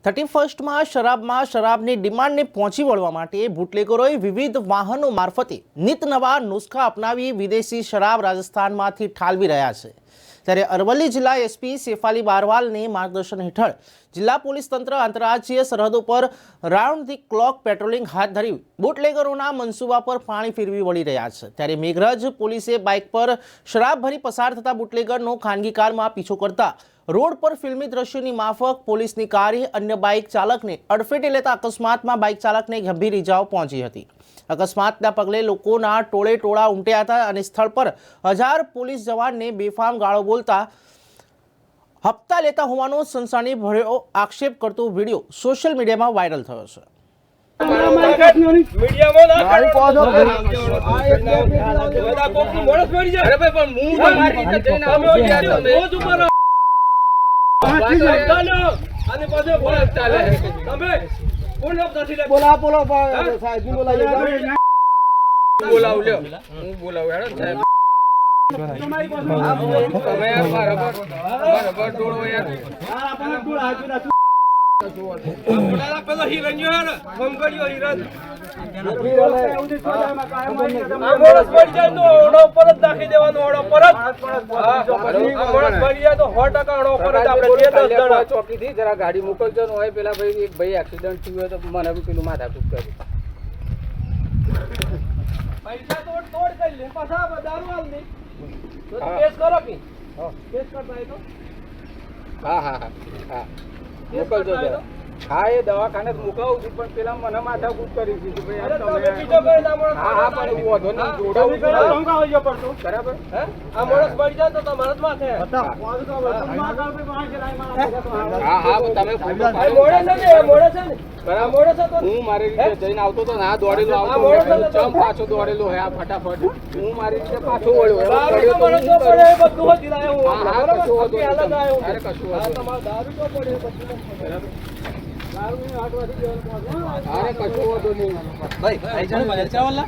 31 શરાબની ડિમાન્ડને પહોંચી વળવા માટે બુટલેગરોએ વિવિધ વાહનો મારફતે નિત નવા નુસ્ખા અપનાવી વિદેશી શરાબ રાજસ્થાનમાંથી ઠાલવી રહ્યા છે। ત્યારે અરવલ્લી જિલ્લા એસપી સેફાલી બારવાલને માર્ગદર્શન હેઠળ જિલ્લા પોલીસ તંત્ર આંતરરાજ્ય સરહદો પર રાઉન્ડ ધી ક્લોક પેટ્રોલિંગ હાથ ધરી બુટલેગરોના મનસૂબા પર પાણી ફેરવી વળી રહ્યા છે। ત્યારે મેઘરજ પોલીસે બાઇક પર શરાબ ભરી પસાર થતા બુટલેગરનો ખાનગી કારમાં પીછો કરતા रोड पर फिल्मी दृश्यों माफक पुलिस की कार अन्य बाइक चालक ने अडफेटे लेता अकस्मात में बाइक चालक ने गंभीर इजाओं पहुंची थी। अकस्मात पगले लोकोना टोळे टोळा उमट्या था और स्थल पर 1000 पुलिस जवान ने बेफाम गाळो बोलता हप्ता लेता होवानो सनसनी भर्यो आक्षेप करतो वीडियो सोशल मीडिया में वायरल थयो छे। ચોકી થી જરા ગાડી મોકલજો ને હોય પેલા ભાઈ એક ભાઈ એક્સિડન્ટ થયું હોય તો મને બી પેલું માથાકૂટ કર્યું પૈસા તોડ કરી લે પાછા દારૂ આલ દે તો કેસ કરો કે કેસ કરતા તો હા હા હા હા મોકલજો જરા હા એ દવાખાને મોકલાવું છું પણ પેલા મને માથાકૂટ કરી દીધી ભાઈ તમે બીજો કઈ ના મળે હા હા પણ હું વધો નહીં જોડાવું સંગા હોજો પડતો બરાબર હે આ મોણસ પડી જાય તો તમારા જ માથે હા હા તમે મોડે છે ને બરાબર મોડે છે તો હું મારી રીતે જઈને આવતો તો ના દોડેલો આવતો ચમ પાછો દોડેલો હે આ ફટાફટ હું મારી રીતે પાછો વળ્યો બધું હોતી લાયો હું હા કશું હોતું હાલત આયો અરે કશું હોતું તમારો દારૂ તો પડ્યો પછી બરાબર દારૂ ની હાટવાથી જવાનું અરે કશું હોતું નહીં ભાઈ આઈ જાને બજાર ચાવલા